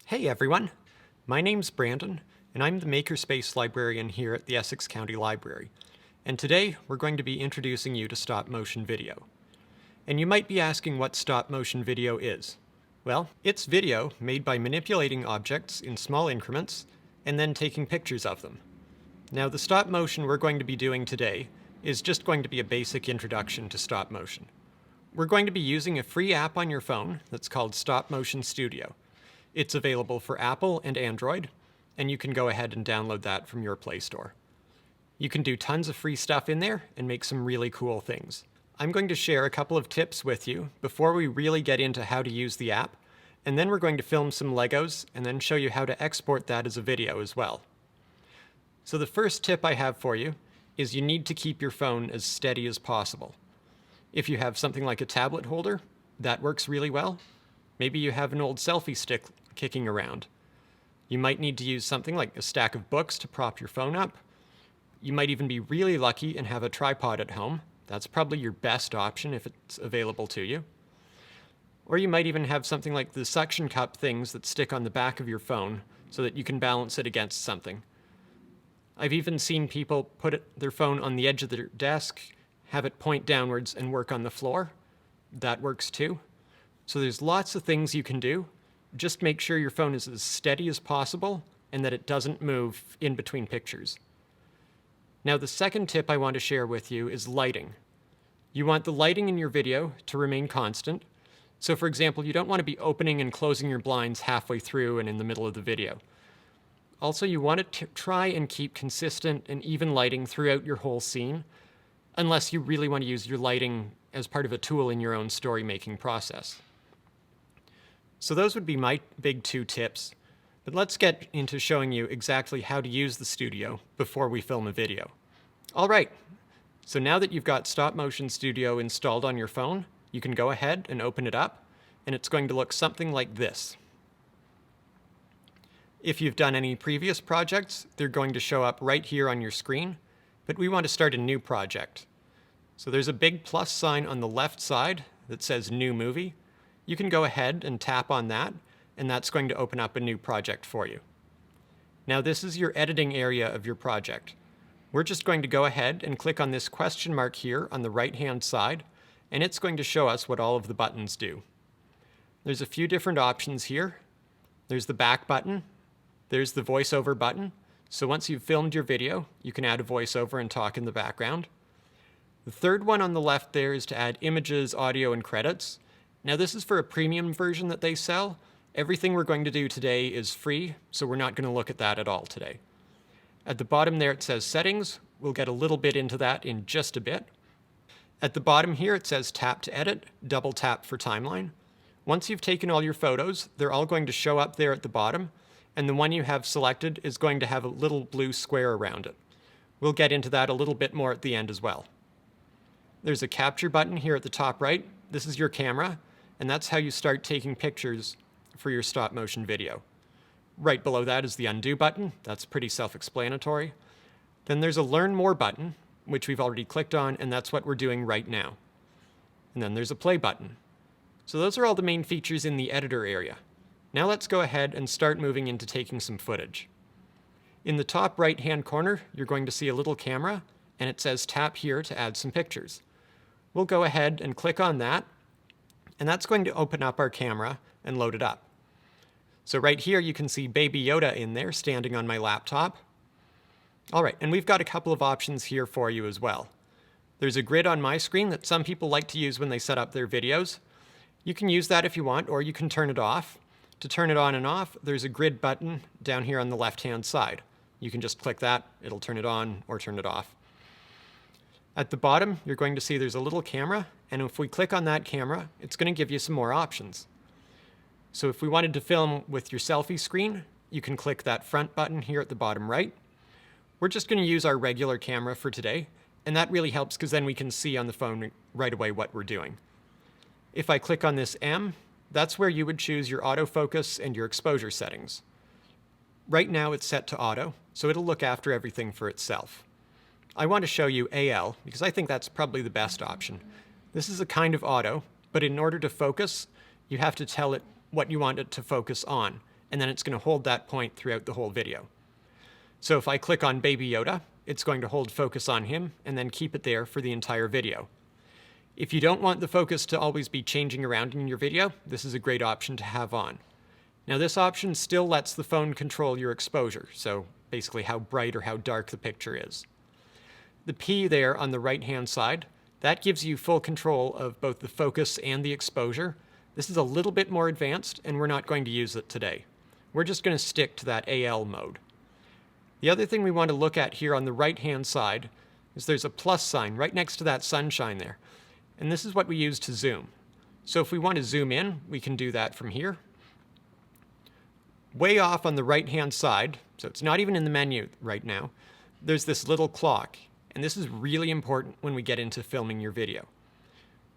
Hey everyone, my name's Brandon, and I'm the Makerspace librarian here at the Essex County Library. And today we're going to be introducing you to stop motion video. And you might be asking what stop motion video is. Well, it's video made by manipulating objects in small increments and then taking pictures of them. Now the stop motion we're going to be doing today is just going to be a basic introduction to stop motion. We're going to be using a free app on your phone that's called Stop Motion Studio. It's available for Apple and Android, and you can go ahead and download that from your Play Store. You can do tons of free stuff in there and make some really cool things. I'm going to share a couple of tips with you before we really get into how to use the app, and then we're going to film some Legos and then show you how to export that as a video as well. So the first tip I have for you is you need to keep your phone as steady as possible. If you have something like a tablet holder, that works really well. Maybe you have an old selfie stick kicking around. You might need to use something like a stack of books to prop your phone up. You might even be really lucky and have a tripod at home. That's probably your best option if it's available to you. Or you might even have something like the suction cup things that stick on the back of your phone so that you can balance it against something. I've even seen people put their phone on the edge of their desk, have it point downwards and work on the floor. That works too. So there's lots of things you can do. Just make sure your phone is as steady as possible and that it doesn't move in between pictures. Now the second tip I want to share with you is lighting. You want the lighting in your video to remain constant. So for example, you don't want to be opening and closing your blinds halfway through and in the middle of the video. Also, you want to try and keep consistent and even lighting throughout your whole scene, unless you really want to use your lighting as part of a tool in your own story-making process. So those would be my big two tips, but let's get into showing you exactly how to use the studio before we film a video. All right, so now that you've got Stop Motion Studio installed on your phone, you can go ahead and open it up, and it's going to look something like this. If you've done any previous projects, they're going to show up right here on your screen, but we want to start a new project. So there's a big plus sign on the left side that says New Movie. You can go ahead and tap on that, and that's going to open up a new project for you. Now this is your editing area of your project. We're just going to go ahead and click on this question mark here on the right-hand side, and it's going to show us what all of the buttons do. There's a few different options here. There's the back button. There's the voiceover button. So once you've filmed your video, you can add a voiceover and talk in the background. The third one on the left there is to add images, audio, and credits. Now this is for a premium version that they sell. Everything we're going to do today is free, so we're not going to look at that at all today. At the bottom there it says Settings. We'll get a little bit into that in just a bit. At the bottom here it says Tap to Edit, double tap for Timeline. Once you've taken all your photos, they're all going to show up there at the bottom, and the one you have selected is going to have a little blue square around it. We'll get into that a little bit more at the end as well. There's a capture button here at the top right. This is your camera, and that's how you start taking pictures for your stop motion video. Right below that is the undo button. That's pretty self-explanatory. Then there's a Learn More button, which we've already clicked on, and that's what we're doing right now. And then there's a play button. So those are all the main features in the editor area. Now let's go ahead and start moving into taking some footage. In the top right-hand corner, you're going to see a little camera, and it says tap here to add some pictures. We'll go ahead and click on that, and that's going to open up our camera and load it up. So right here you can see Baby Yoda in there standing on my laptop. All right, and we've got a couple of options here for you as well. There's a grid on my screen that some people like to use when they set up their videos. You can use that if you want, or you can turn it off. To turn it on and off, there's a grid button down here on the left-hand side. You can just click that, it'll turn it on or turn it off. At the bottom, you're going to see there's a little camera, and if we click on that camera, it's going to give you some more options. So if we wanted to film with your selfie screen, you can click that front button here at the bottom right. We're just going to use our regular camera for today, and that really helps because then we can see on the phone right away what we're doing. If I click on this M, that's where you would choose your autofocus and your exposure settings. Right now it's set to auto, so it'll look after everything for itself. I want to show you AL because I think that's probably the best option. This is a kind of auto, but in order to focus, you have to tell it what you want it to focus on, and then it's going to hold that point throughout the whole video. So if I click on Baby Yoda, it's going to hold focus on him and then keep it there for the entire video. If you don't want the focus to always be changing around in your video, this is a great option to have on. Now this option still lets the phone control your exposure, so basically how bright or how dark the picture is. The P there on the right-hand side, that gives you full control of both the focus and the exposure. This is a little bit more advanced, and we're not going to use it today. We're just going to stick to that AL mode. The other thing we want to look at here on the right-hand side is there's a plus sign right next to that sunshine there. And this is what we use to zoom. So if we want to zoom in, we can do that from here. Way off on the right-hand side, so it's not even in the menu right now, there's this little clock. And this is really important when we get into filming your video.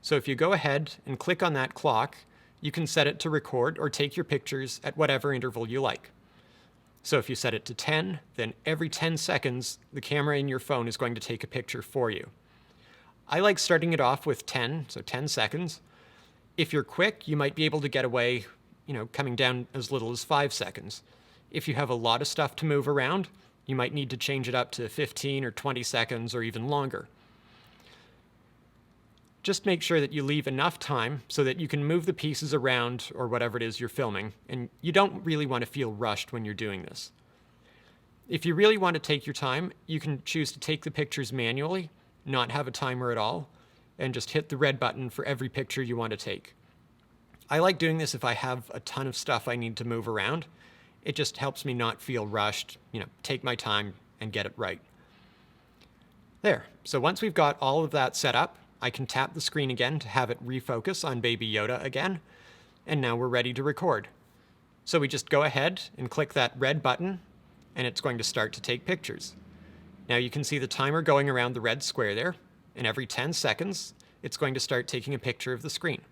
So if you go ahead and click on that clock, you can set it to record or take your pictures at whatever interval you like. So if you set it to 10, then every 10 seconds, the camera in your phone is going to take a picture for you. I like starting it off with 10, so 10 seconds. If you're quick, you might be able to get away, coming down as little as 5 seconds. If you have a lot of stuff to move around, you might need to change it up to 15 or 20 seconds or even longer. Just make sure that you leave enough time so that you can move the pieces around or whatever it is you're filming, and you don't really want to feel rushed when you're doing this. If you really want to take your time, you can choose to take the pictures manually, not have a timer at all, and just hit the red button for every picture you want to take. I like doing this if I have a ton of stuff I need to move around. It just helps me not feel rushed, take my time and get it right. There, so once we've got all of that set up, I can tap the screen again to have it refocus on Baby Yoda again, and now we're ready to record. So we just go ahead and click that red button, and it's going to start to take pictures. Now you can see the timer going around the red square there, and every 10 seconds, it's going to start taking a picture of the screen.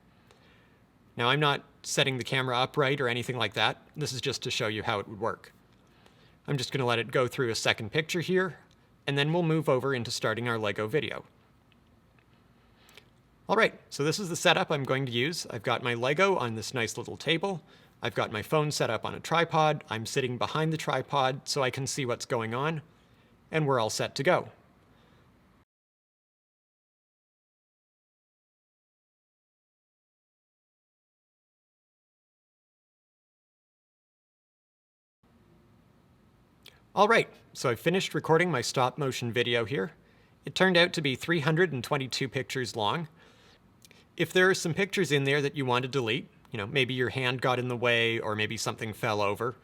Now I'm not setting the camera upright or anything like that. This is just to show you how it would work. I'm just going to let it go through a second picture here, and then we'll move over into starting our Lego video. All right, so this is the setup I'm going to use. I've got my Lego on this nice little table. I've got my phone set up on a tripod. I'm sitting behind the tripod so I can see what's going on, and we're all set to go. All right, so I finished recording my stop motion video here. It turned out to be 322 pictures long. If there are some pictures in there that you want to delete, maybe your hand got in the way or maybe something fell over,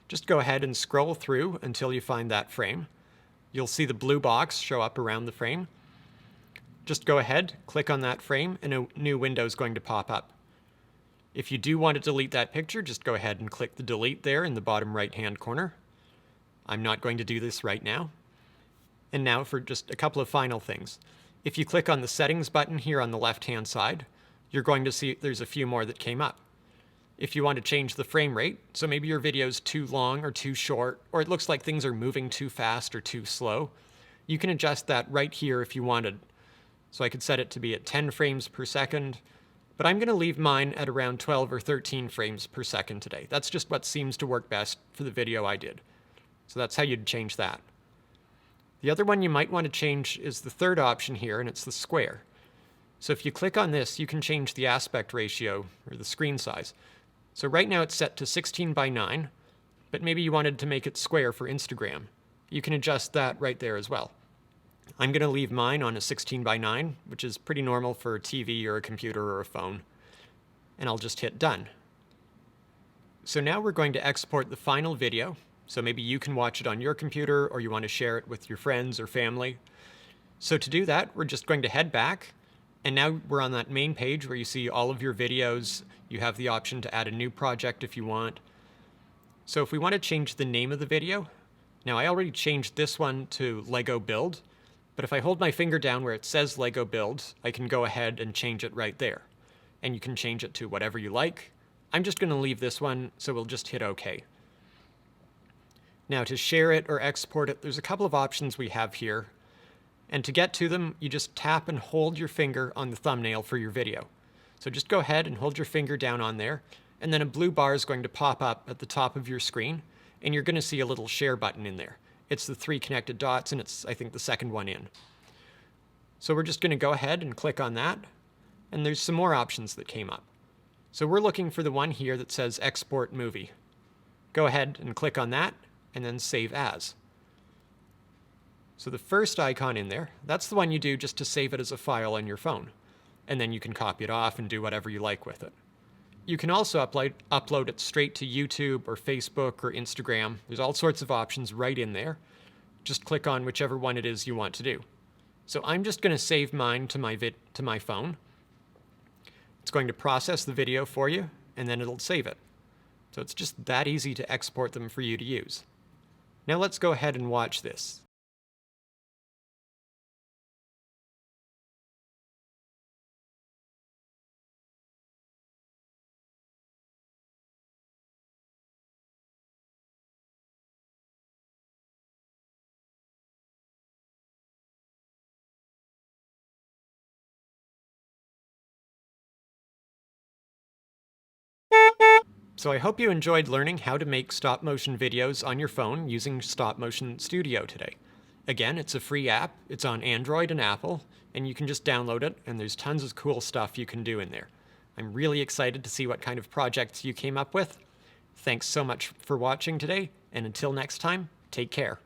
just go ahead and scroll through until you find that frame. You'll see the blue box show up around the frame. Just go ahead, click on that frame, and a new window is going to pop up. If you do want to delete that picture, just go ahead and click the delete there in the bottom right-hand corner. I'm not going to do this right now. And now for just a couple of final things. If you click on the settings button here on the left-hand side, you're going to see there's a few more that came up. If you want to change the frame rate, so maybe your video is too long or too short, or it looks like things are moving too fast or too slow, you can adjust that right here if you wanted. So I could set it to be at 10 frames per second, but I'm going to leave mine at around 12 or 13 frames per second today. That's just what seems to work best for the video I did. So that's how you'd change that. The other one you might want to change is the third option here, and it's the square. So if you click on this, you can change the aspect ratio, or the screen size. So right now it's set to 16:9, but maybe you wanted to make it square for Instagram. You can adjust that right there as well. I'm going to leave mine on a 16:9, which is pretty normal for a TV or a computer or a phone. And I'll just hit done. So now we're going to export the final video. So maybe you can watch it on your computer or you want to share it with your friends or family. So to do that, we're just going to head back. And now we're on that main page where you see all of your videos. You have the option to add a new project if you want. So if we want to change the name of the video, now I already changed this one to Lego Build, but if I hold my finger down where it says Lego Build, I can go ahead and change it right there. And you can change it to whatever you like. I'm just going to leave this one, so we'll just hit OK. Now to share it or export it, there's a couple of options we have here. And to get to them, you just tap and hold your finger on the thumbnail for your video. So just go ahead and hold your finger down on there, and then a blue bar is going to pop up at the top of your screen, and you're going to see a little share button in there. It's the 3 connected dots, and it's, I think, the second one in. So we're just going to go ahead and click on that, and there's some more options that came up. So we're looking for the one here that says Export Movie. Go ahead and click on that, and then Save As. So the first icon in there, that's the one you do just to save it as a file on your phone. And then you can copy it off and do whatever you like with it. You can also upload it straight to YouTube or Facebook or Instagram. There's all sorts of options right in there. Just click on whichever one it is you want to do. So I'm just going to save mine to my phone. It's going to process the video for you, and then it'll save it. So it's just that easy to export them for you to use. Now let's go ahead and watch this. So I hope you enjoyed learning how to make stop-motion videos on your phone using Stop Motion Studio today. Again, it's a free app, it's on Android and Apple, and you can just download it, and there's tons of cool stuff you can do in there. I'm really excited to see what kind of projects you came up with. Thanks so much for watching today, and until next time, take care.